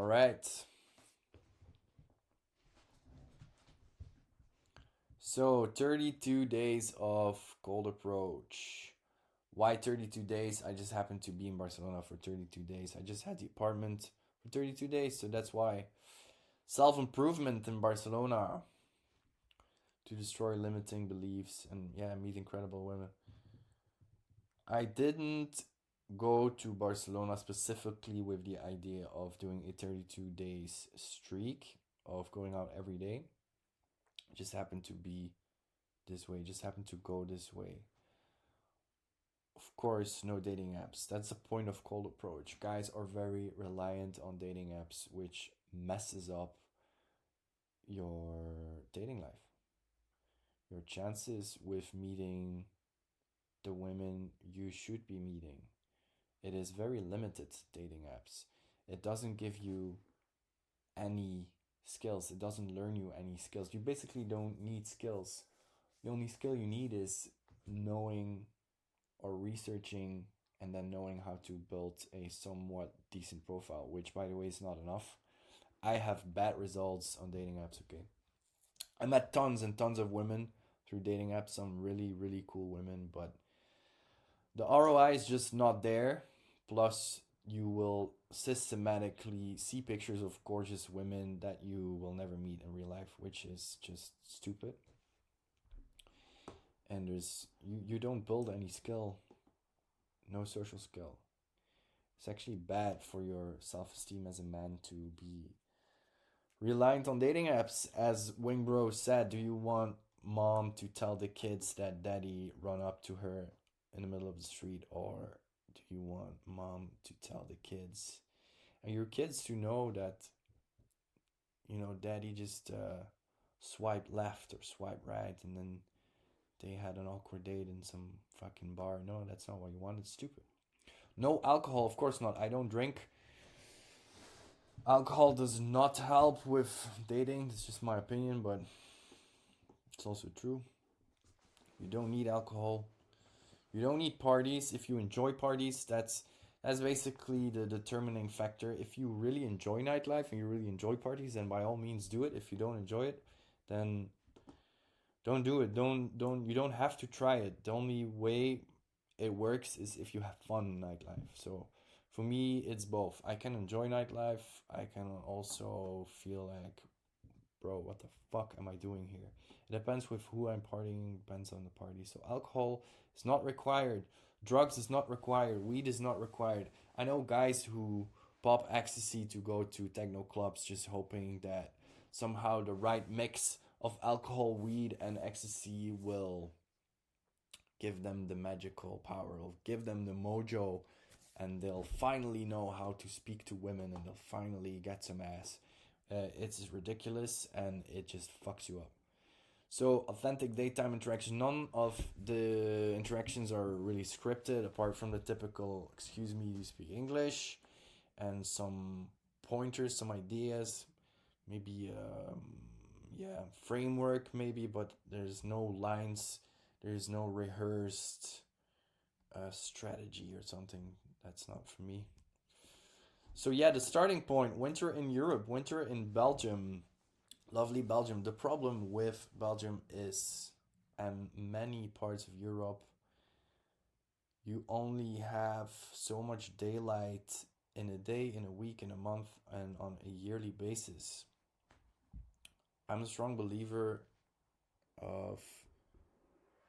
right. So, 32 days of cold approach. Why 32 days? I just happened to be in Barcelona for 32 days. I just had the apartment for 32 days, so that's why. Self improvement in Barcelona to destroy limiting beliefs and, yeah, meet incredible women. I didn't go to Barcelona specifically with the idea of doing a 32 days streak of going out every day. It just happened to be this way, just happened to go this way. Of course, no dating apps. That's the point of cold approach. Guys are very reliant on dating apps, which messes up your dating life. Your chances with meeting the women you should be meeting. It is very limited, dating apps. It doesn't give you any skills. It doesn't learn you any skills. You basically don't need skills. The only skill you need is knowing or researching and then knowing how to build a somewhat decent profile, which by the way is not enough. I have bad results on dating apps, okay? I met tons and tons of women through dating apps, some really, really cool women, but the ROI is just not there. Plus, you will systematically see pictures of gorgeous women that you will never meet in real life, which is just stupid. And you don't build any skill, no social skill. It's actually bad for your self esteem as a man to be reliant on dating apps. As Wingbro said, do you want mom to tell the kids that daddy run up to her in the middle of the street, or do you want mom to tell the kids and your kids to know that daddy just swiped left or swiped right and then they had an awkward date in some fucking bar? No, that's not what you want. It's stupid. No alcohol, of course not. I don't drink. Alcohol does not help with dating. It's just my opinion, but it's also true. You don't need alcohol. You don't need parties. If you enjoy parties, that's basically the determining factor. If you really enjoy nightlife and you really enjoy parties, then by all means do it. If you don't enjoy it, then don't do it. Don't you don't have to try it. The only way it works is if you have fun in nightlife. So for me, it's both. I can enjoy nightlife. I can also feel like, bro, what the fuck am I doing here? It depends with who I'm partying, depends on the party. So alcohol is not required. Drugs is not required. Weed is not required. I know guys who pop ecstasy to go to techno clubs just hoping that somehow the right mix of alcohol, weed, and ecstasy will give them the magical power, will give them the mojo, and they'll finally know how to speak to women and they'll finally get some ass. It's ridiculous and it just fucks you up. So, authentic daytime interaction. None of the interactions are really scripted, apart from the typical, excuse me, you speak English, and some pointers, some ideas, maybe, yeah, framework, maybe, but there's no lines, there's no rehearsed strategy or something. That's not for me. So, yeah, the starting point: winter in Europe, winter in Belgium. Lovely Belgium. The problem with Belgium is, and many parts of Europe, you only have so much daylight in a day, in a week, in a month, and on a yearly basis. I'm a strong believer of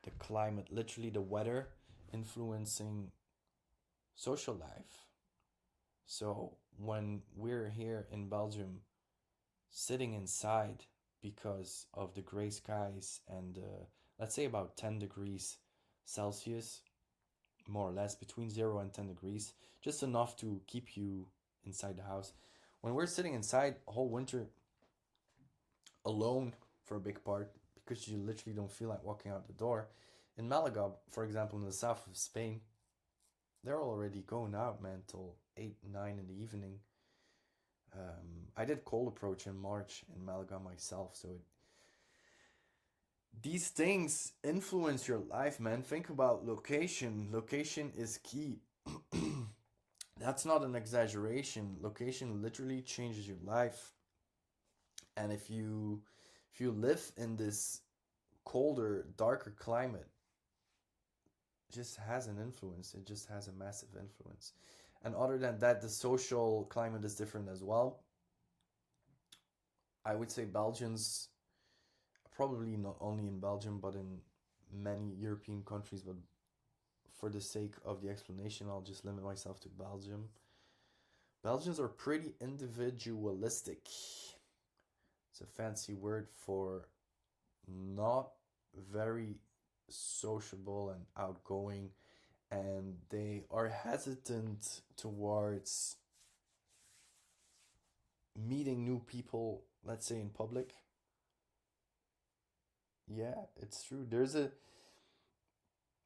the climate, literally the weather, influencing social life. So when we're here in Belgium, sitting inside because of the gray skies and let's say about 10 degrees Celsius, more or less between 0 and 10 degrees, just enough to keep you inside the house. When we're sitting inside a whole winter alone for a big part, because you literally don't feel like walking out the door. In Malaga, for example, in the south of Spain, they're already going out, man, till 8, 9 in the evening. I did cold approach in March in Malaga myself, so these things influence your life, man. Think about location. Location is key. That's not an exaggeration. Location literally changes your life. And if you live in this colder, darker climate, it just has an influence. It just has a massive influence. And other than that, the social climate is different as well. I would say Belgians, probably not only in Belgium, but in many European countries, but for the sake of the explanation, I'll just limit myself to Belgium. Belgians are pretty individualistic. It's a fancy word for not very sociable and outgoing, and they are hesitant towards meeting new people, let's say in public. Yeah, it's true. There's a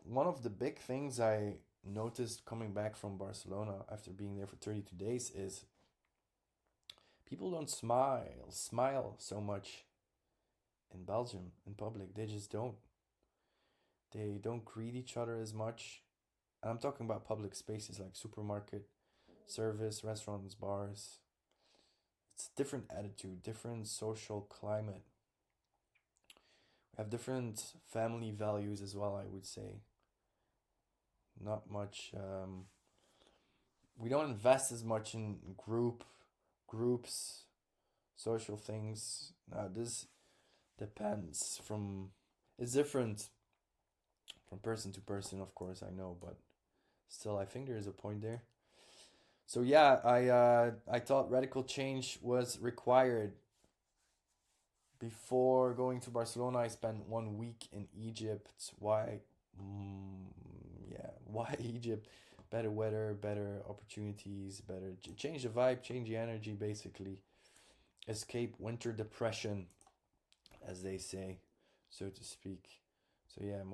one of the big things I noticed coming back from Barcelona after being there for 32 days is people don't smile so much in Belgium in public. They just don't. They don't greet each other as much. And I'm talking about public spaces like supermarket, service, restaurants, bars. It's a different attitude, different social climate. We have different family values as well, I would say. Not much. We don't invest as much in groups, social things. Now this depends from. It's different from person to person, of course. I know, but still, I think there is a point there. So yeah, I thought radical change was required. Before going to Barcelona, I spent 1 week in Egypt. Why? Mm, yeah, why Egypt? Better weather, better opportunities, better change the vibe, change the energy, basically. Escape winter depression, as they say, so to speak. So yeah,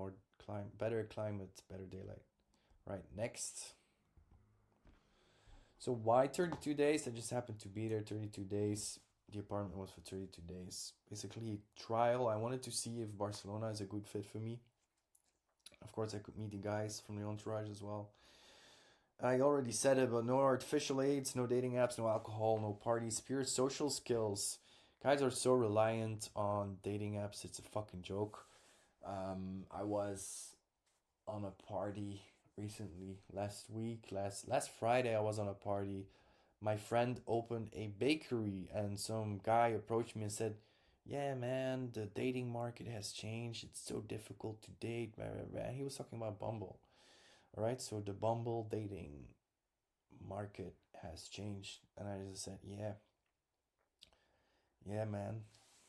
better climate, better daylight. Right, next. So why 32 days? I just happened to be there 32 days. The apartment was for 32 days. Basically, trial. I wanted to see if Barcelona is a good fit for me. Of course, I could meet the guys from the entourage as well. I already said it, but no artificial aids, no dating apps, no alcohol, no parties, pure social skills. Guys are so reliant on dating apps, it's a fucking joke. I was on a party recently, last Friday. I was on a party. My friend opened a bakery, and some guy approached me and said, "Yeah, man, the dating market has changed. It's so difficult to date." Blah, blah, blah. And he was talking about Bumble. All right, so the Bumble dating market has changed, and I just said, "Yeah, yeah, man."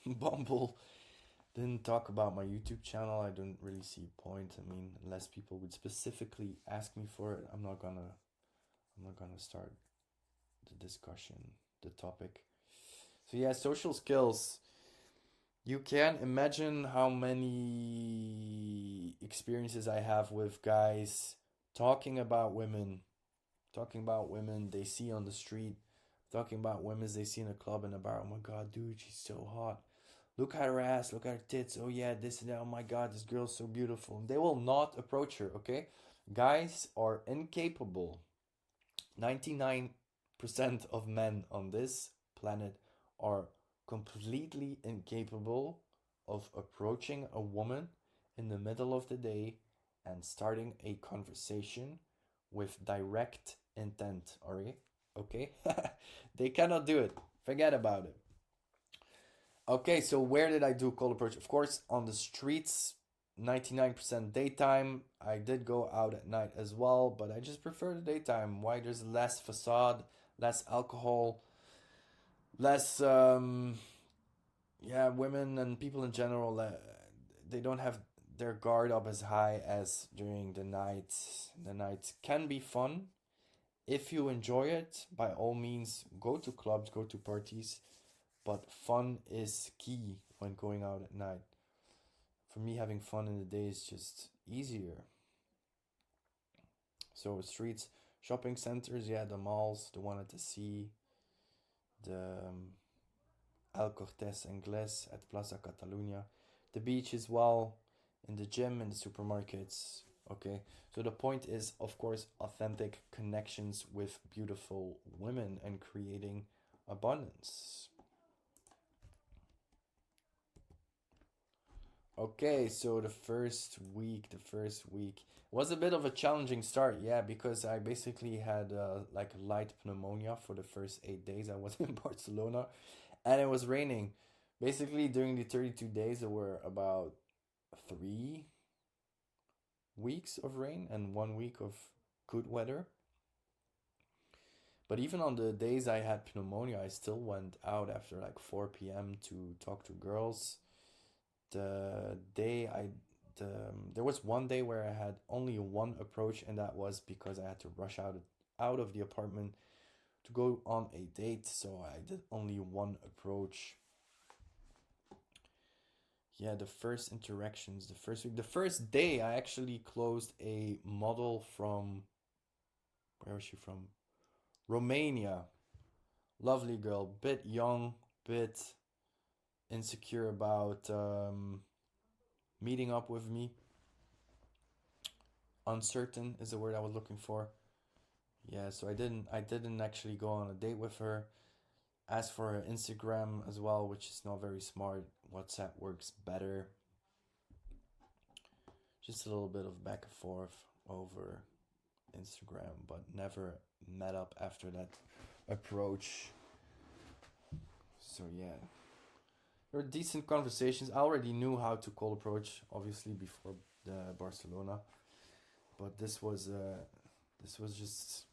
Bumble didn't talk about my YouTube channel. I don't really see a point. I mean, unless people would specifically ask me for it, I'm not gonna start the discussion, the topic. So yeah, social skills. You can't imagine how many experiences I have with guys talking about women, talking about women they see on the street, talking about women they see in a club and a bar. Oh my god, dude, she's so hot. Look at her ass, look at her tits. Oh yeah, this and that. Oh my god, this girl's so beautiful. They will not approach her, okay? Guys are incapable. 99% of men on this planet are completely incapable of approaching a woman in the middle of the day and starting a conversation with direct intent, alright? Okay? They cannot do it. Forget about it. Okay, so where did I do cold approach? Of course, on the streets, 99% daytime. I did go out at night as well, but I just prefer the daytime. Why? There's less facade, less alcohol, less, yeah, women and people in general, they don't have their guard up as high as during the night. The night can be fun. If you enjoy it, by all means, go to clubs, go to parties, but fun is key when going out at night. For me, having fun in the day is just easier. So streets, shopping centers, yeah, the malls, the one at the sea, the El Cortes Inglés at Plaza Catalunya, the beach as well, in the gym, in the supermarkets. Okay, so the point is, of course, authentic connections with beautiful women and creating abundance. Okay, so the first week was a bit of a challenging start, yeah, because I basically had like light pneumonia for the first 8 days I was in Barcelona, and it was raining. Basically, during the 32 days, there were about 3 weeks of rain and 1 week of good weather. But even on the days I had pneumonia, I still went out after like 4 p.m. to talk to girls. The day I there was one day where I had only one approach, and that was because I had to rush out of the apartment to go on a date. So I did only one approach. Yeah, the first interactions, the first week, the first day, I actually closed a model from, where was she from? Romania. Lovely girl, bit young, bit insecure about meeting up with me. Uncertain is the word I was looking for. Yeah, so I didn't actually go on a date with her. As for her Instagram as well, which is not very smart, WhatsApp works better. Just a little bit of back and forth over Instagram, but never met up after that approach. So yeah, there were decent conversations. I already knew how to cold approach, obviously before the Barcelona, but this was just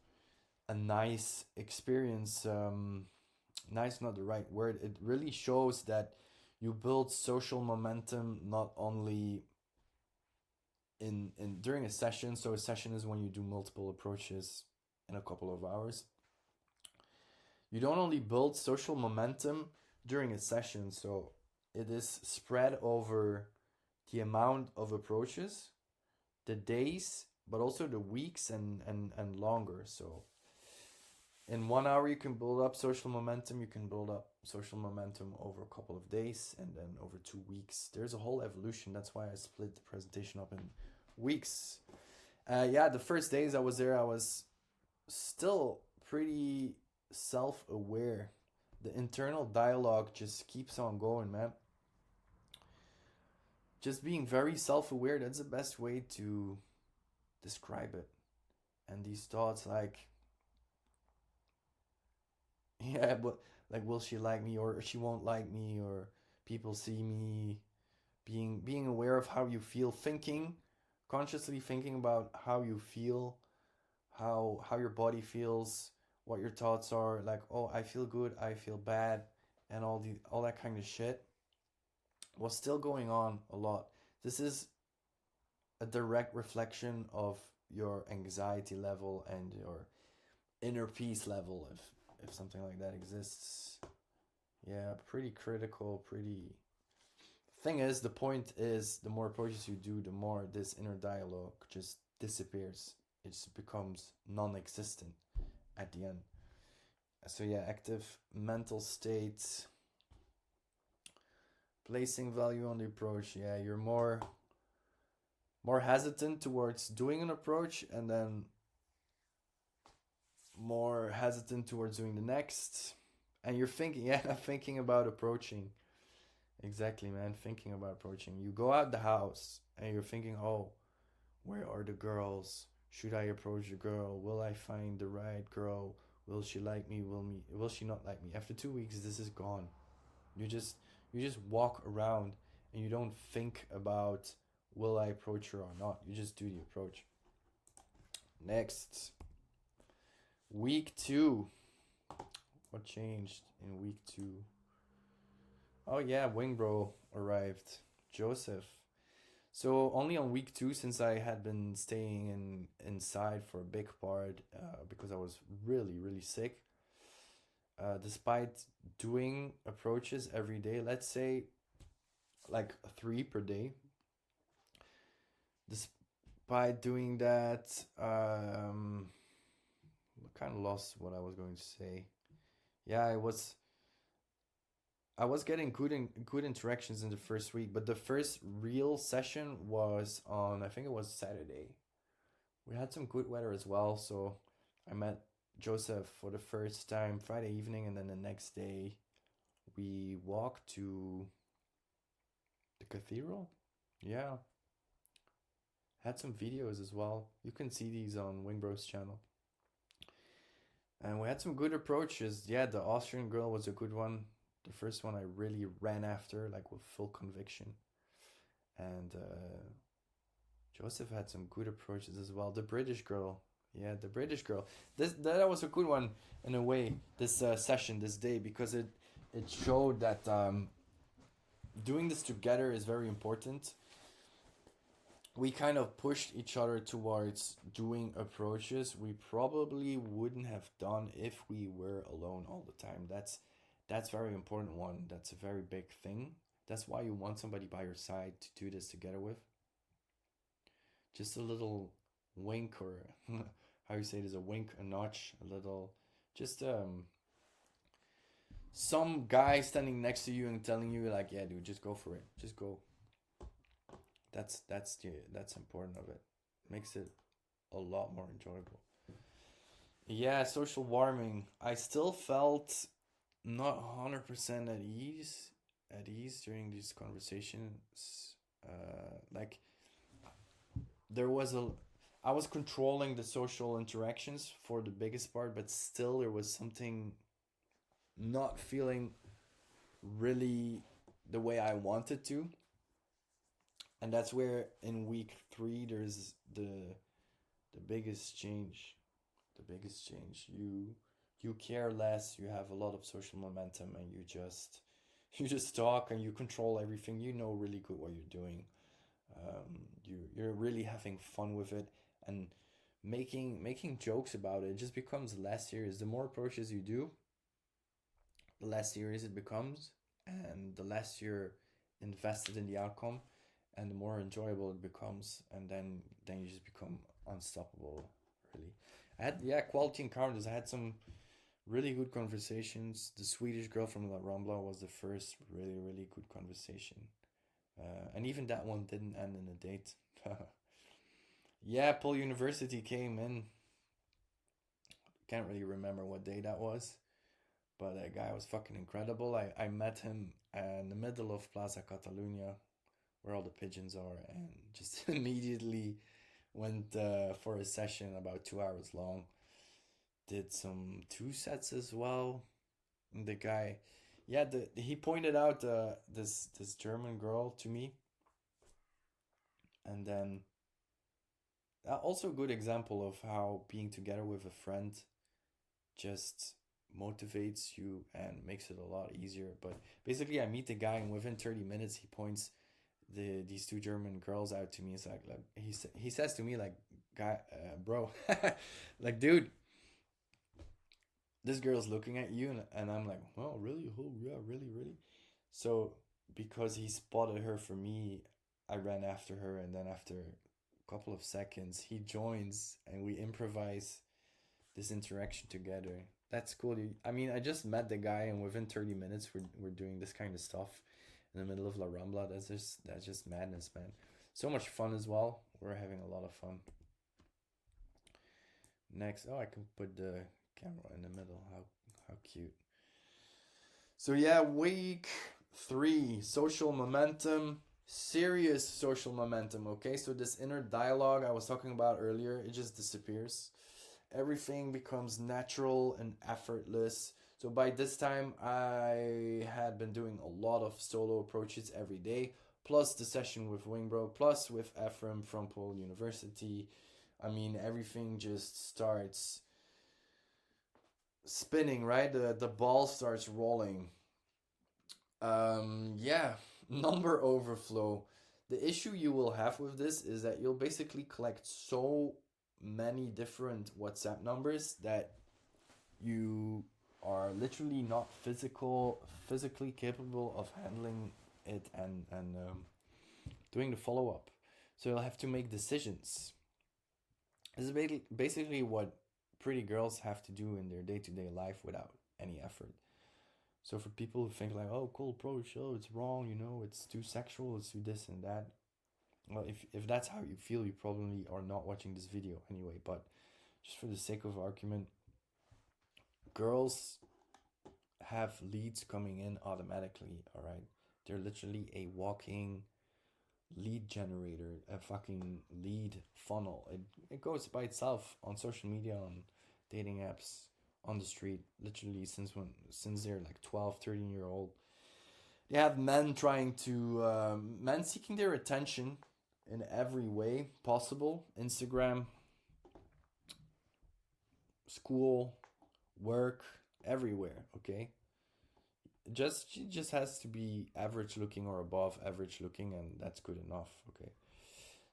a nice experience. Nice, not the right word. It really shows that you build social momentum not only in during a session. So a session is when you do multiple approaches in a couple of hours. You don't only build social momentum during a session, so it is spread over the amount of approaches, the days, but also the weeks and longer. So in 1 hour, you can build up social momentum. You can build up social momentum over a couple of days and then over 2 weeks. There's a whole evolution. That's why I split the presentation up in weeks. Yeah, the first days I was there, I was still pretty self aware. The internal dialogue just keeps on going, man. Just being very self aware, that's the best way to describe it. And these thoughts, like, yeah, but like, will she like me or she won't like me, or people see me, being aware of how you feel, thinking, consciously thinking about how you feel, how your body feels, what your thoughts are, like, oh, I feel good, I feel bad, and all that kind of shit was still going on a lot. This is a direct reflection of your anxiety level and your inner peace level, if something like that exists. Yeah, pretty critical, pretty. Thing is, the point is, the more approaches you do, the more this inner dialogue just disappears. It just becomes non-existent at the end. So yeah, active mental state, placing value on the approach. Yeah, you're more hesitant towards doing an approach, and then more hesitant towards doing the next. And you're thinking, yeah, thinking about approaching. Exactly, man. Thinking about approaching. You go out the house and you're thinking, oh, where are the girls? Should I approach the girl? Will I find the right girl? Will she like me? Will she not like me? After 2 weeks, this is gone. You just you just walk around and you don't think about, will I approach her or not. You just do the approach. Next, week two. What changed in week two? Oh yeah, Wingbro arrived. Joseph. So only on week two, since I had been staying inside for a big part because I was really sick. Despite doing approaches every day, let's say like 3 per day. Despite doing that, I kind of lost what I was going to say. Yeah, I was getting good interactions in the first week, but the first real session was on, I think it was Saturday. We had some good weather as well, so I met Joseph for the first time Friday evening, and then the next day we walked to the cathedral. Yeah, had some videos as well. You can see these on Wingbro's channel. And we had some good approaches. Yeah, the Austrian girl was a good one. The first one I really ran after, like with full conviction. And Joseph had some good approaches as well. The British girl, yeah, the British girl. That was a good one in a way. This session, this day, because it showed that doing this together is very important. We kind of pushed each other towards doing approaches we probably wouldn't have done if we were alone all the time. That's very important one. That's a very big thing. That's why you want somebody by your side to do this together with. Just a little wink, or how you say it, is a wink, a notch, a little, just some guy standing next to you and telling you like, yeah, dude, just go for it, just go. That's important of it. Makes it a lot more enjoyable. Yeah, social warming. I still felt not 100% at ease during these conversations. Like there was a I was controlling the social interactions for the biggest part, but still there was something not feeling really the way I wanted to. And that's where in week 3 there's the biggest change. The biggest change. You care less, you have a lot of social momentum, and you just talk and you control everything. You know really good what you're doing. You're really having fun with it, and making jokes about it just becomes less serious. The more approaches you do, the less serious it becomes, and the less you're invested in the outcome, and the more enjoyable it becomes, and then you just become unstoppable. Really, I had, yeah, quality encounters. I had some really good conversations. The Swedish girl from La Rambla was the first really good conversation. And even that one didn't end in a date. Yeah, Paul University came in. Can't really remember what day that was, but that guy was fucking incredible. I met him in the middle of Plaza Catalunya, where all the pigeons are, and just immediately went for a session about 2 hours long. Did some two sets as well. The guy, yeah, he pointed out this German girl to me, and then also a good example of how being together with a friend just motivates you and makes it a lot easier. But basically, I meet the guy, and within 30 minutes, he points these two German girls out to me. It's like he says to me like, guy, bro, like, dude, this girl's looking at you, and I'm like, well, really? Oh, yeah, really, really. So because he spotted her for me, I ran after her, and then after a couple of seconds, he joins, and we improvise this interaction together. That's cool. I mean, I just met the guy, and within 30 minutes, we're doing this kind of stuff in the middle of La Rambla. That's just madness, man. So much fun as well. We're having a lot of fun. Next, oh, I can put the camera in the middle. How cute. So yeah, week 3, social momentum, serious social momentum. Okay, so this inner dialogue I was talking about earlier, it just disappears. Everything becomes natural and effortless. So by this time, I had been doing a lot of solo approaches every day, plus the session with Wingbro, plus with Ephraim from Paul University. I mean, everything just starts spinning, right? The ball starts rolling. Yeah, number overflow. The issue you will have with this is that you'll basically collect so many different WhatsApp numbers that you are literally not physically capable of handling it, and doing the follow up. So you'll have to make decisions. This is basically what pretty girls have to do in their day to day life without any effort. So for people who think like, oh, cool pro show, it's wrong, it's too sexual, it's too this and that. Well, if that's how you feel, you probably are not watching this video anyway. But just for the sake of argument, girls have leads coming in automatically. All right, they're literally a walking lead generator, a fucking lead funnel. It goes by itself on social media, on dating apps, on the street, literally since they're like 12, 13-year old. They have men trying to men seeking their attention in every way possible. Instagram, school, work, everywhere, okay? She just has to be average looking or above average looking, and that's good enough, okay?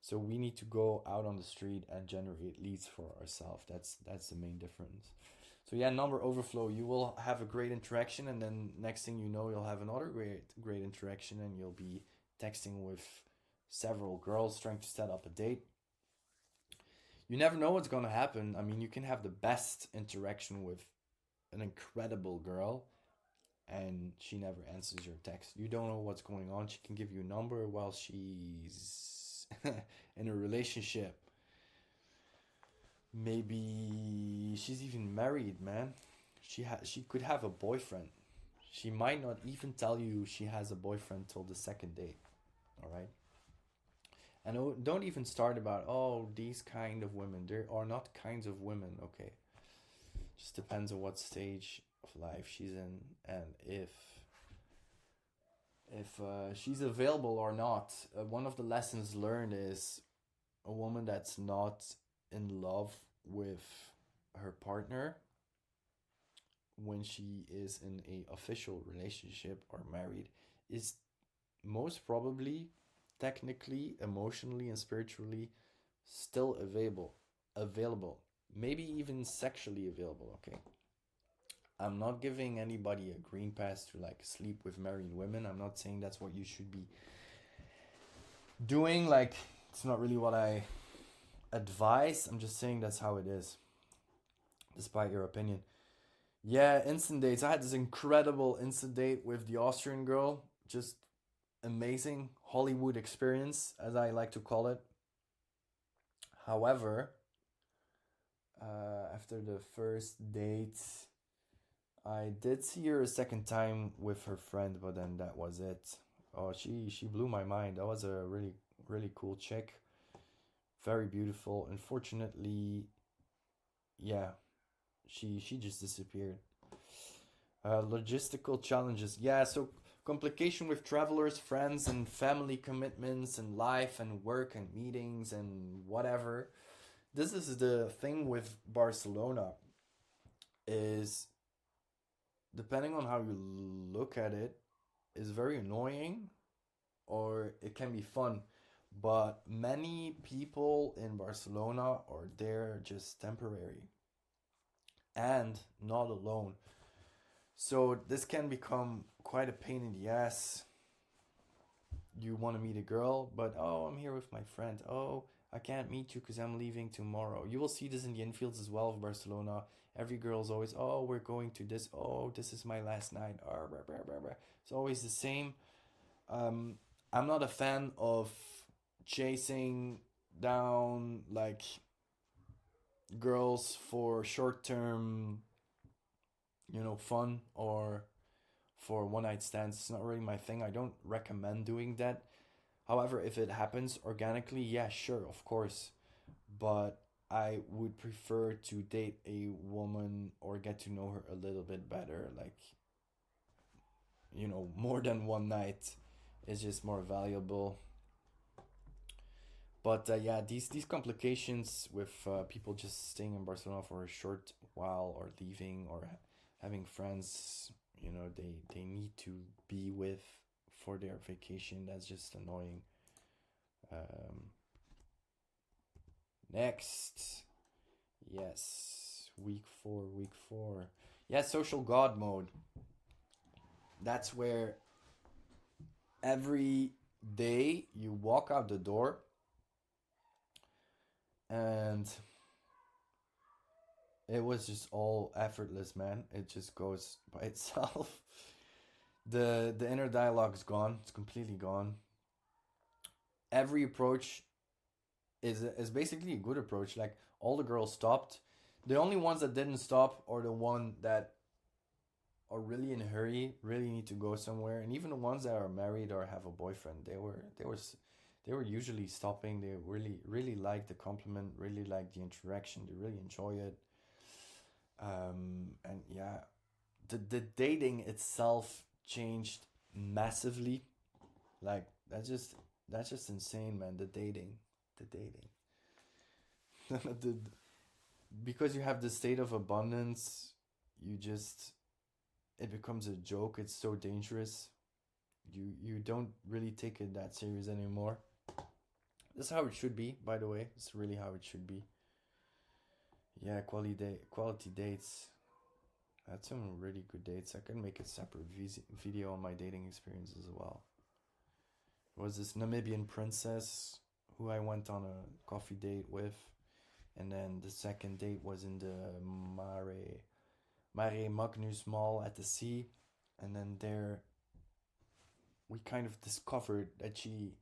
So we need to go out on the street and generate leads for ourselves. That's the main difference. So yeah, number overflow. You will have a great interaction, and then next thing you know, you'll have another great interaction, and you'll be texting with several girls trying to set up a date. You never know what's gonna happen. I mean, you can have the best interaction with an incredible girl, and she never answers your text. You don't know what's going on. She can give you a number while she's in a relationship. Maybe she's even married, man. She could have a boyfriend. She might not even tell you she has a boyfriend till the second date. All right. And don't even start about, oh, these kind of women. There are not kinds of women. Okay. Just depends on what stage of life she's in, and if she's available or not. One of the lessons learned is a woman that's not in love with her partner when she is in a official relationship or married is most probably technically, emotionally, and spiritually still available, maybe even sexually available. Okay, I'm not giving anybody a green pass to like sleep with married women. I'm not saying that's what you should be doing. Like, it's not really what I advise. I'm just saying that's how it is, despite your opinion. Yeah, instant dates. I had this incredible instant date with the Austrian girl. Just amazing Hollywood experience, as I like to call it. However, after the first date, I did see her a second time with her friend, but then that was it. Oh, she blew my mind. That was a really cool chick. Very beautiful. Unfortunately, yeah, she just disappeared. Logistical challenges. Yeah, so complication with travelers, friends, and family commitments, and life, and work, and meetings, and whatever. This is the thing with Barcelona, is depending on how you look at it, is very annoying or it can be fun. But many people in Barcelona are there just temporary and not alone. So this can become quite a pain in the ass. You want to meet a girl, but oh, I'm here with my friend. Oh, I can't meet you because I'm leaving tomorrow. You will see this in the infields as well of Barcelona. Every girl's always, oh, we're going to this. Oh, this is my last night. Oh, blah, blah, blah, blah. It's always the same. Um, I'm not a fan of chasing down like girls for short term, fun or for one night stands. It's not really my thing. I don't recommend doing that. However, if it happens organically, yeah, sure, of course. But I would prefer to date a woman or get to know her a little bit better. Like, more than one night is just more valuable. But yeah, these complications with people just staying in Barcelona for a short while or leaving or having friends, they need to be with for their vacation. That's just annoying. Um, Next, yes, week 4. Yeah, social god mode. That's where every day you walk out the door and it was just all effortless, man. It just goes by itself. The inner dialogue is gone. It's completely gone. every approach is basically a good approach. Like all the girls stopped. The only ones that didn't stop are the one that are really in a hurry, really need to go somewhere, and even the ones that are married or have a boyfriend, they were usually stopping. They really like the compliment, really like the interaction. They really enjoy it. And yeah, the dating itself changed massively. Like that's just insane, man. The dating, the, because you have the state of abundance, you just it becomes a joke. It's so dangerous. You don't really take it that serious anymore. That's how it should be, by the way. It's really how it should be. Yeah, quality dates. I had some really good dates. I can make a separate video on my dating experience as well. There was this Namibian princess who I went on a coffee date with, and then the second date was in the Mare Magnus Mall at the sea, and then there we kind of discovered that she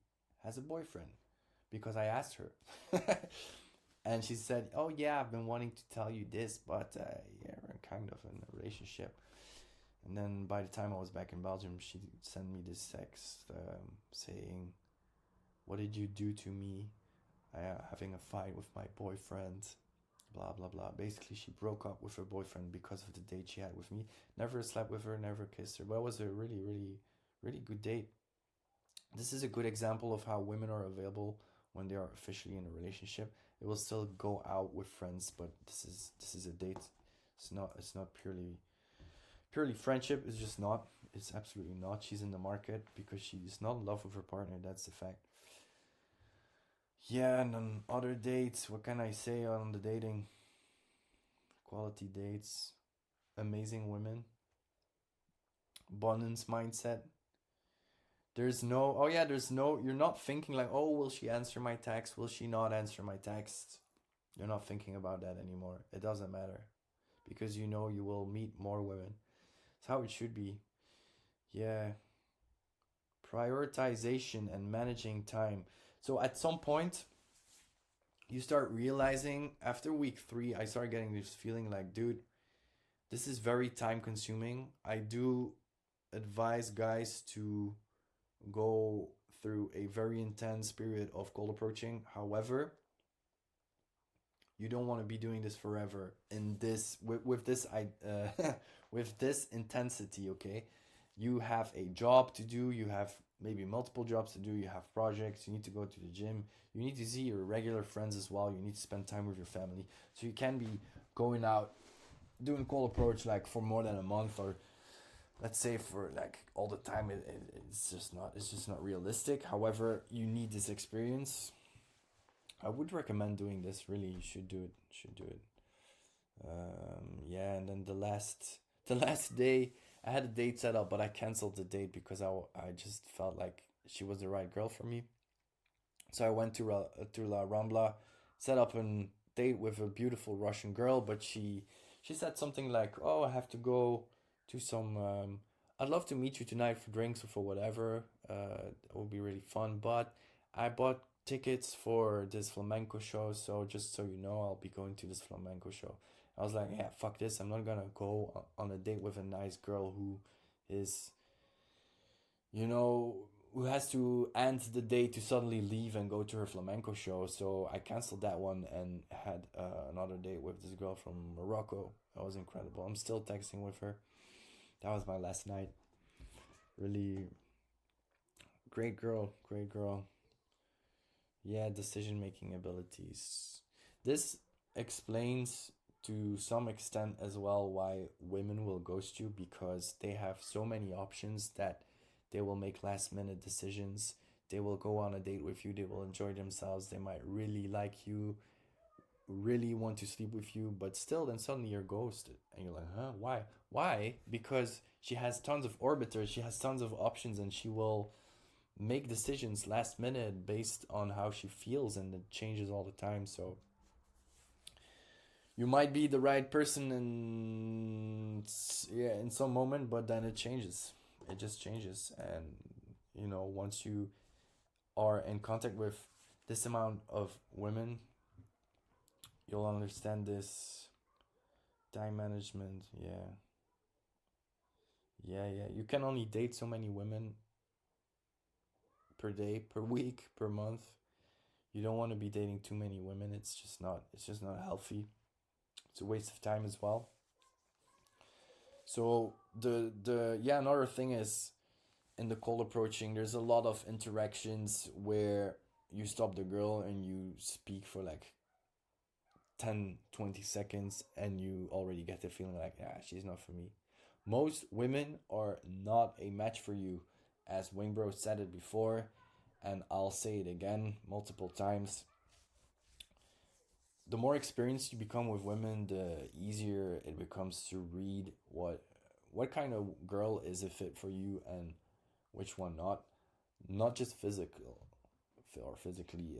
has a boyfriend because I asked her. And she said, "Oh yeah, I've been wanting to tell you this, but yeah, we're kind of in a relationship." And then by the time I was back in Belgium, she sent me this text saying, "What did you do to me? Having a fight with my boyfriend, blah blah blah." Basically, she broke up with her boyfriend because of the date she had with me. Never slept with her, never kissed her, but it was a really good date. This is a good example of how women are available when they are officially in a relationship. They will still go out with friends, but this is a date. It's not purely friendship. It's just not. It's absolutely not. She's in the market because she's not in love with her partner. That's the fact. Yeah, and on other dates, what can I say on the dating? Quality dates, amazing women, abundance mindset. There's no, oh yeah, there's no, you're not thinking like, oh, will she answer my text? Will she not answer my text? You're not thinking about that anymore. It doesn't matter because you know you will meet more women. It's how it should be. Yeah. Prioritization and managing time. So at some point, you start realizing after week 3, I started getting this feeling like, dude, this is very time consuming. I do advise guys to go through a very intense period of cold approaching. However, you don't want to be doing this forever in this with this with this intensity. Okay, you have a job to do. You have maybe multiple jobs to do. You have projects. You need to go to the gym. You need to see your regular friends as well. You need to spend time with your family. So you can be going out doing cold approach like for more than a month, or let's say for like all the time. It's just not realistic. However, you need this experience. I would recommend doing this. Really, you should do it. Should do it. Yeah, and then the last day, I had a date set up, but I canceled the date because I just felt like she was the right girl for me. So I went to La Rambla, set up a date with a beautiful Russian girl, but she said something like, "Oh, I have to go to some. I'd love to meet you tonight for drinks or for whatever. It would be really fun, but I bought tickets for this flamenco show, so just so you know, I'll be going to this flamenco show." I was like, "Yeah, fuck this. I'm not gonna go on a date with a nice girl who is you know, who has to end the day to suddenly leave and go to her flamenco show." So I canceled that one and had another date with this girl from Morocco. That was incredible. I'm still texting with her. That was my last night. Really great girl, great girl. Yeah, decision making abilities. This explains to some extent as well why women will ghost you because they have so many options that they will make last minute decisions. They will go on a date with you, they will enjoy themselves, they might really like you, really want to sleep with you, but still then suddenly you're ghosted. And you're like, huh? Why? Why? Because she has tons of orbiters, she has tons of options, and she will make decisions last minute based on how she feels, and it changes all the time. So you might be the right person in yeah in some moment, but then it changes. It just changes, and once you are in contact with this amount of women, you'll understand this time management. Yeah. Yeah, yeah. You can only date so many women per day, per week, per month. You don't want to be dating too many women. It's just not healthy. It's a waste of time as well. So the yeah, another thing is in the cold approaching, there's a lot of interactions where you stop the girl and you speak for like 10, 20 seconds and you already get the feeling like, yeah, she's not for me. Most women are not a match for you, as Wingbro said it before, and I'll say it again multiple times. The more experienced you become with women, the easier it becomes to read what kind of girl is a fit for you and which one not. Not just physical or physically,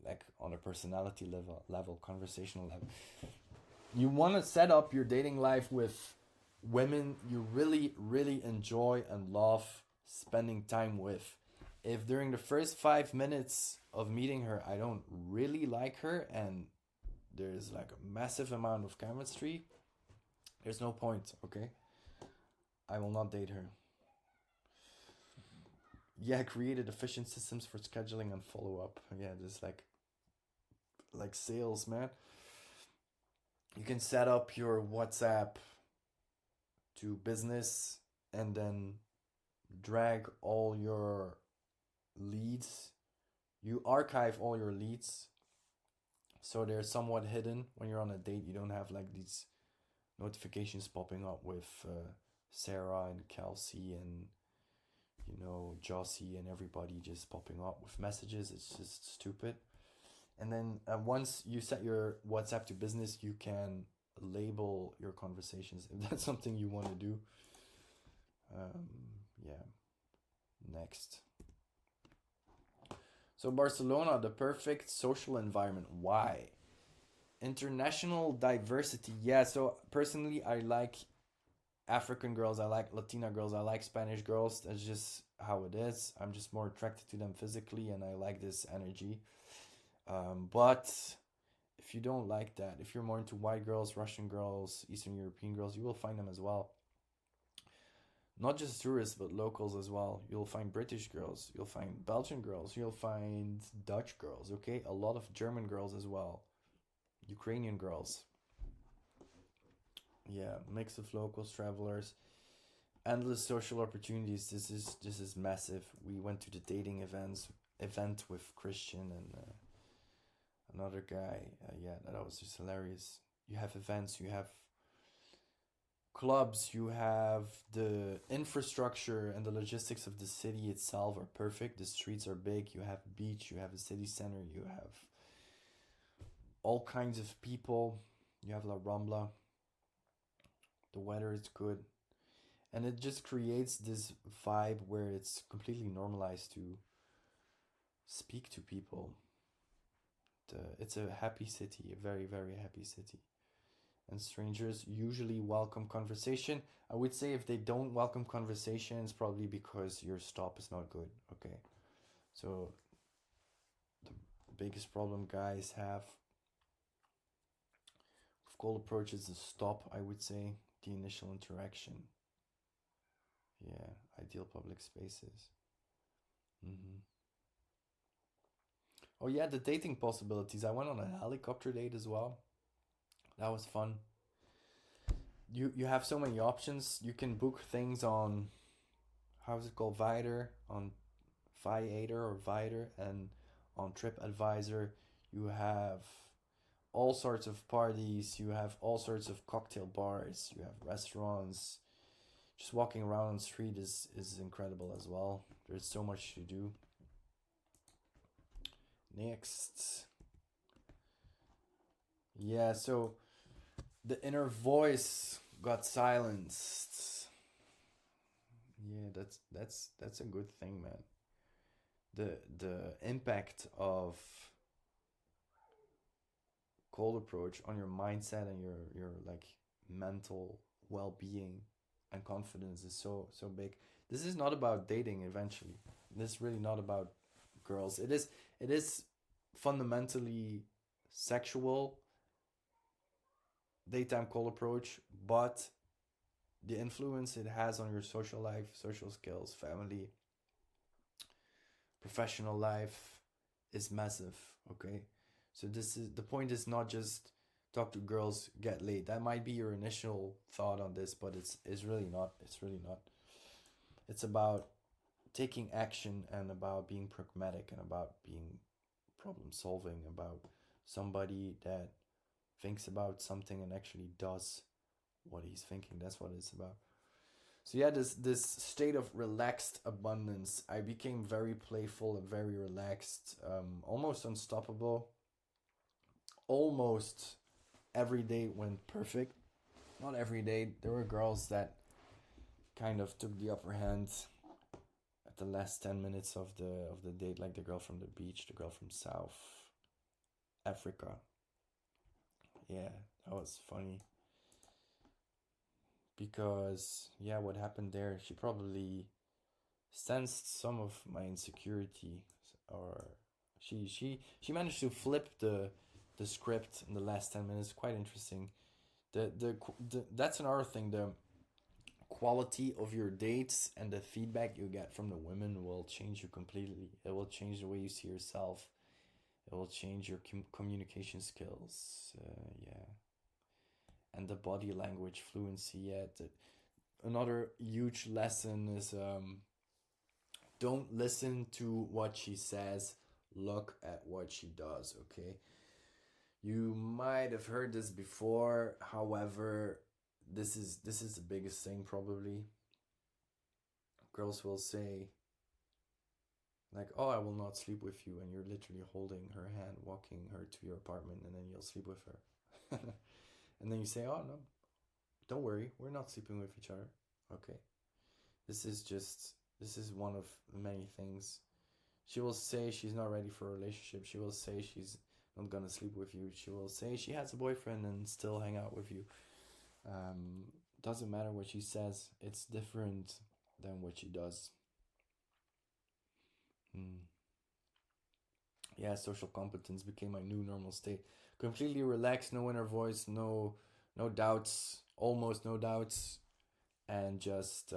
like on a personality level, conversational level. You want to set up your dating life with women you really, really enjoy and love spending time with. If during the first 5 minutes of meeting her, I don't really like her and there's like a massive amount of chemistry, there's no point, okay? I will not date her. Yeah, created efficient systems for scheduling and follow up. Yeah, just like sales, man. You can set up your WhatsApp to business and then drag all your leads. You archive all your leads so they're somewhat hidden when you're on a date. You don't have like these notifications popping up with Sarah and Kelsey and Jossie and everybody just popping up with messages. It's just stupid. And then once you set your WhatsApp to business, you can label your conversations if that's something you want to do. Um, yeah. Next. So Barcelona, the perfect social environment. Why? International diversity. Yeah. So personally, I like African girls. I like Latina girls. I like Spanish girls. That's just how it is. I'm just more attracted to them physically, and I like this energy. But if you don't like that, if you're more into white girls, Russian girls, Eastern European girls, you will find them as well. Not just tourists, but locals as well. You'll find British girls, you'll find Belgian girls, you'll find Dutch girls, okay? A lot of German girls as well. Ukrainian girls. Yeah, mix of locals, travelers, endless social opportunities. This is massive. We went to the dating event with Christian and another guy. Yeah, that was just hilarious. You have events, you have clubs, you have the infrastructure and the logistics of the city itself are perfect. The streets are big, you have beach, you have a city center, you have all kinds of people, you have La Rambla, the weather is good, and it just creates this vibe where it's completely normalized to speak to people. It's a happy city, a very, very happy city. And strangers usually welcome conversation. I would say if they don't welcome conversation, it's probably because your stop is not good. Okay. So the biggest problem guys have with cold approach is the stop, I would say. The initial interaction. Yeah. Ideal public spaces. Mm-hmm. Oh yeah, the dating possibilities. I went on a helicopter date as well. That was fun. You have so many options. You can book things on, how's it called, Vider, on Viator or Vider, and on TripAdvisor you have all sorts of parties, you have all sorts of cocktail bars, you have restaurants. Just walking around on the street is incredible as well. There's so much to do. Next. Yeah, so the inner voice got silenced. Yeah, that's a good thing, man. The impact of cold approach on your mindset and your like mental well-being and confidence is so big. This is not about dating eventually. This is really not about girls. It is fundamentally sexual daytime call approach, but the influence it has on your social life, social skills, family, professional life is massive. Okay, so this is the point. Is not just talk to girls, get laid. That might be your initial thought on this, but it's really not. It's really not. It's about taking action and about being pragmatic and about being problem solving, about somebody that thinks about something and actually does what he's thinking. That's what it's about. So yeah, this state of relaxed abundance. I became very playful and very relaxed, almost unstoppable. Almost every day went perfect. Not every day. There were girls that kind of took the upper hand at the last 10 minutes of the date, like the girl from the beach, the girl from South Africa. Yeah, that was funny because yeah, what happened there? She probably sensed some of my insecurity, or she managed to flip the script in the last 10 minutes. Quite interesting. The that's another thing. The quality of your dates and the feedback you get from the women will change you completely. It will change the way you see yourself. It will change your communication skills. Yeah, and the body language fluency. Yeah, another huge lesson is don't listen to what she says. Look at what she does. Okay, you might have heard this before. However, this is the biggest thing probably. Girls will say like, "Oh, I will not sleep with you," and you're literally holding her hand, walking her to your apartment, and then you'll sleep with her. And then you say, "Oh no, don't worry, we're not sleeping with each other." Okay, this is one of many things. She will say she's not ready for a relationship. She will say she's not gonna sleep with you. She will say she has a boyfriend and still hang out with you. Um, doesn't matter what she says. It's different than what she does. Hmm. Yeah, social competence became my new normal state. Completely relaxed, no inner voice, no doubts, almost no doubts, and just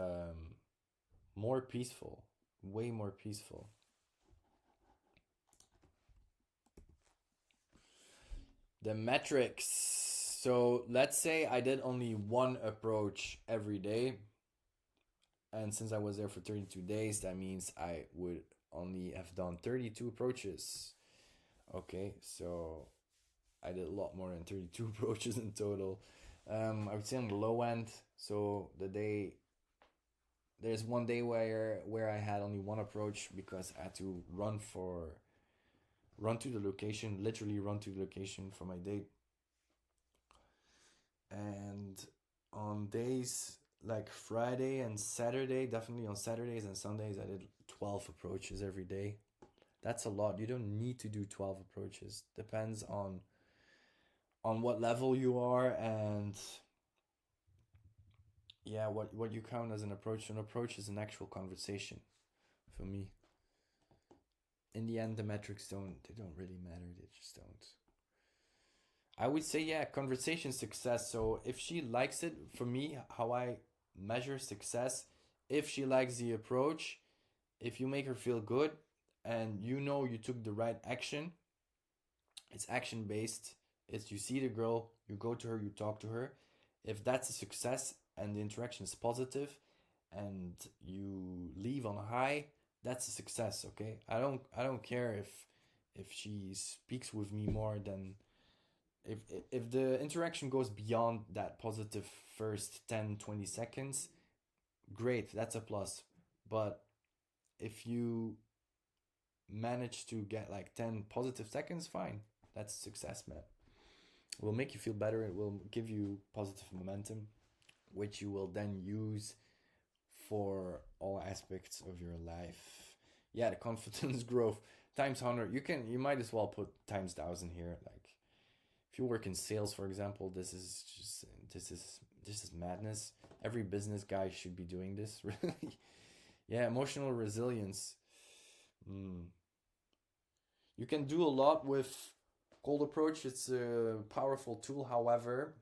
more peaceful, way more peaceful. The metrics. So let's say I did only one approach every day, and since I was there for 32 days, that means I would only have done 32 approaches. Okay, so I did a lot more than 32 approaches in total. I would say on the low end. So there's one day where I had only one approach because I had to run to the location, literally run to the location for my date. And on days like Friday and Saturday, definitely on Saturdays and Sundays, I did 12 approaches every day. That's a lot. You don't need to do 12 approaches. Depends on what level you are and yeah, what you count as an approach. An approach is an actual conversation for me. In the end, the metrics don't really matter. They just don't. I would say yeah, conversation success. So if she likes it, for me, how I measure success, if she likes the approach, if you make her feel good, and you know you took the right action, it's action based. It's you see the girl, you go to her, you talk to her. If that's a success and the interaction is positive, and you leave on a high, that's a success. Okay, I don't care if she speaks with me more than if the interaction goes beyond that positive first 10-20 seconds, great, that's a plus. But if you manage to get like 10 positive seconds, fine, that's success, man. It will make you feel better, it will give you positive momentum, which you will then use for all aspects of your life. Yeah, the confidence growth times 100. You might as well put times 1,000 here. Like if you work in sales, for example, this is madness. Every business guy should be doing this, really. Yeah, emotional resilience. Mm. You can do a lot with cold approach. It's a powerful tool. However,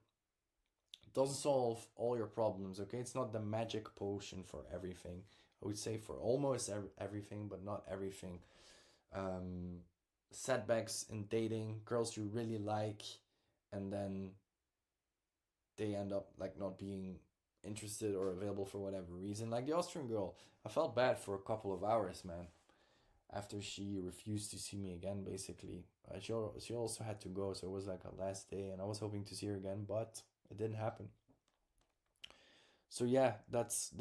it doesn't solve all your problems. Okay, it's not the magic potion for everything. I would say for almost everything, but not everything. Um, Setbacks in dating, girls you really like, and then they end up like not being interested or available for whatever reason. Like the Austrian girl, I felt bad for a couple of hours, man. After she refused to see me again, basically, she also had to go, so it was like a last day, and I was hoping to see her again, but it didn't happen. So yeah, that's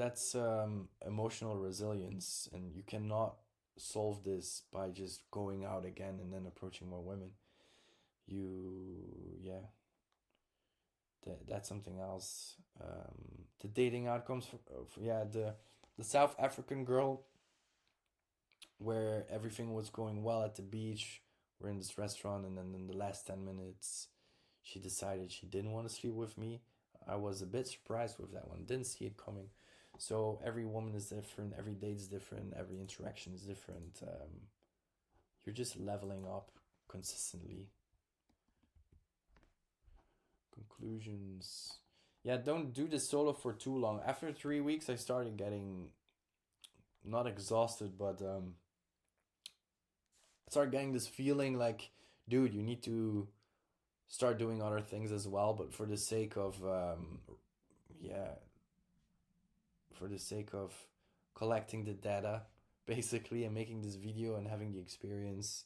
emotional resilience, and you cannot solve this by just going out again and then approaching more women. Yeah, that's something else. The dating outcomes for yeah, the South African girl where everything was going well at the beach. We're in this restaurant, and then in the last 10 minutes, she decided she didn't want to sleep with me. I was a bit surprised with that one. Didn't see it coming. So every woman is different. Every date is different. Every interaction is different. You're just leveling up consistently. Conclusions. Yeah, don't do this solo for too long. After 3 weeks, I started getting not exhausted, but I started getting this feeling like, dude, you need to start doing other things as well. But for the sake of, yeah, for the sake of collecting the data, basically, and making this video and having the experience,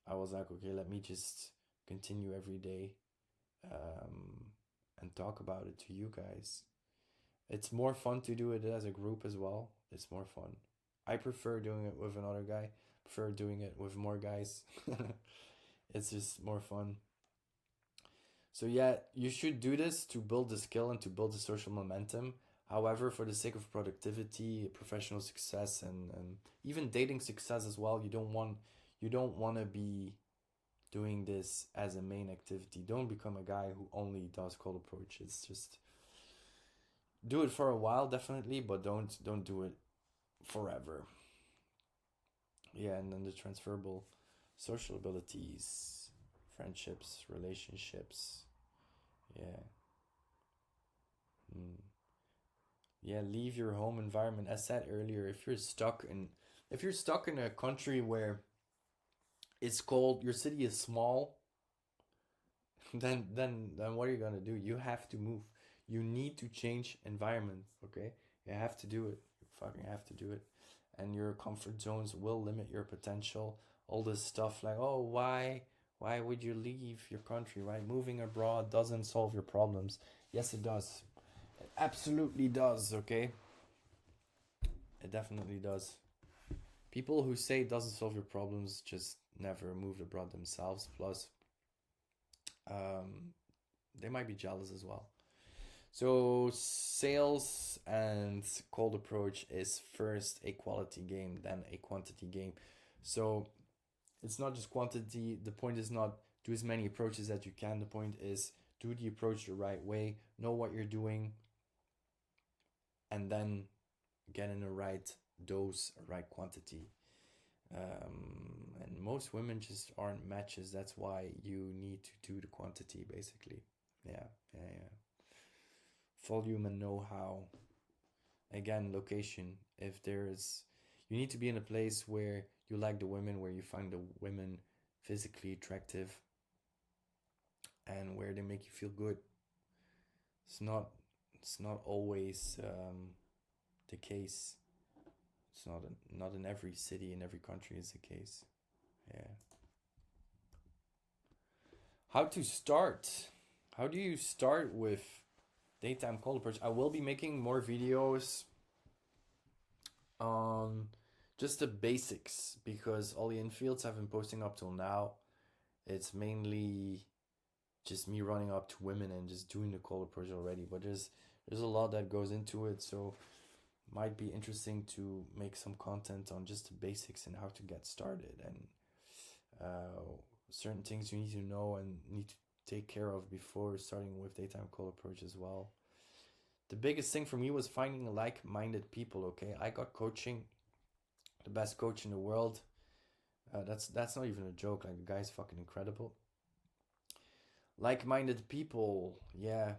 I was like, okay, let me just continue every day, um, and talk about it to you guys. It's more fun to do it as a group as well. It's more fun. I prefer doing it with another guy. Prefer doing it with more guys. It's just more fun. So yeah, you should do this to build the skill and to build the social momentum. However, for the sake of productivity, professional success, and even dating success as well, you don't want to be doing this as a main activity. Don't become a guy who only does cold approach. It's just do it for a while, definitely, but don't do it forever. Yeah, and then the transferable social abilities, friendships, relationships. Yeah. Mm. Yeah, leave your home environment. As said earlier, if you're stuck in a country where it's cold, your city is small, then what are you gonna do? You have to move. You need to change environment, okay? You have to do it. You fucking have to do it. And your comfort zones will limit your potential. All this stuff like, oh, why would you leave your country, right? Moving abroad doesn't solve your problems. Yes, it does. It absolutely does, okay? It definitely does. People who say it doesn't solve your problems just never moved abroad themselves. Plus, um, they might be jealous as well. So, sales and cold approach is first a quality game, then a quantity game. So, it's not just quantity. The point is not do as many approaches as you can. The point is do the approach the right way, know what you're doing, and then get in the right dose, right quantity. And most women just aren't matches. That's why you need to do the quantity, basically. Yeah, yeah. Volume and know-how. Again, location. If there's, you need to be in a place where you like the women, where you find the women physically attractive, and where they make you feel good. It's not, it's not always the case. It's not in every city, in every country is the case. Yeah. How to start? How do you start with daytime cold approach? I will be making more videos on just the basics because all the infields I've been posting up till now, it's mainly just me running up to women and just doing the cold approach already. But there's a lot that goes into it, so might be interesting to make some content on just the basics and how to get started and certain things you need to know and need to take care of before starting with daytime cold approach as well. The biggest thing for me was finding like-minded people. Okay, I got coaching, the best coach in the world. That's not even a joke. Like, the guy's fucking incredible. Like-minded people, yeah,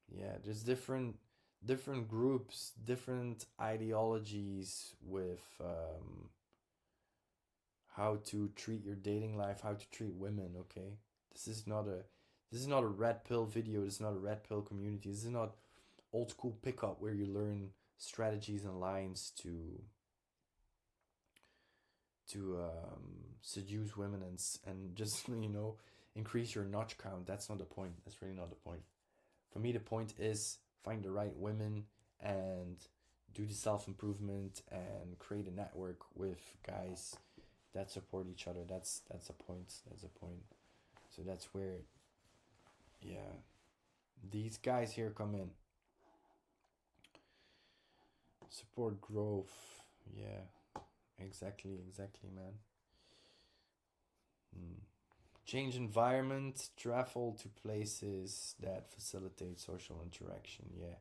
yeah. There's different groups, different ideologies with how to treat your dating life, how to treat women. Okay, this is not a this is not a red pill video. This is not a red pill community. This is not old school pickup where you learn strategies and lines to seduce women and just increase your notch count. That's not the point. That's really not the point. For me, the point is find the right women and do the self improvement and create a network with guys that support each other. That's a point. That's a point. So that's where, yeah, these guys here come in. Support growth. Yeah, exactly, man. Hmm. Change environment, travel to places that facilitate social interaction. Yeah,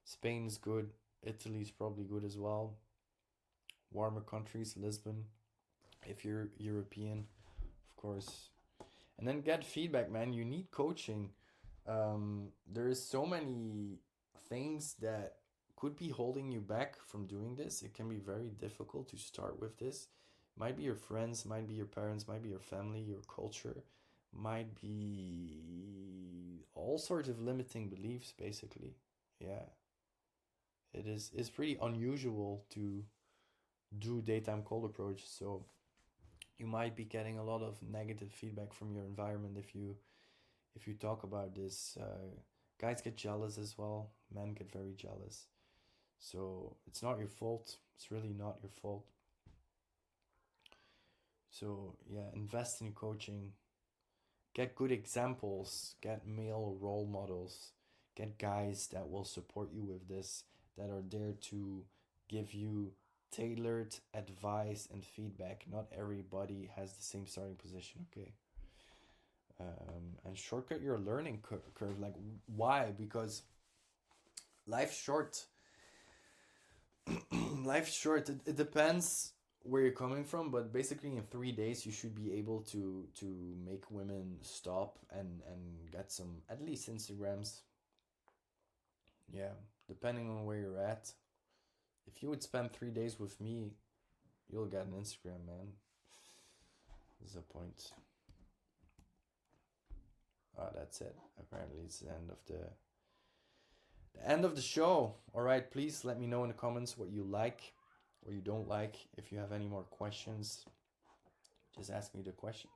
Spain's good. Italy's probably good as well. Warmer countries, Lisbon, if you're European, of course. And then get feedback, man. You need coaching. There is so many things that could be holding you back from doing this. It can be very difficult to start with this. Might be your friends, might be your parents, might be your family, your culture, might be all sorts of limiting beliefs, basically. Yeah, it is. It's pretty unusual to do daytime cold approach, so you might be getting a lot of negative feedback from your environment if you talk about this. Guys get jealous as well. Men get very jealous. So it's not your fault. It's really not your fault. So yeah, invest in coaching. Get good examples. Get male role models. Get guys that will support you with this, that are there to give you tailored advice and feedback. Not everybody has the same starting position, okay? And shortcut your learning curve. Like, why? Because life's short. Life's short. It depends where you're coming from, but basically in 3 days you should be able to make women stop and get some at least Instagrams. Yeah, depending on where you're at. If you would spend 3 days with me, you'll get an Instagram, man. This is a point. That's it. Apparently, it's the end of the show. All right, please let me know in the comments what you like, what you don't like. If you have any more questions, just ask me the questions.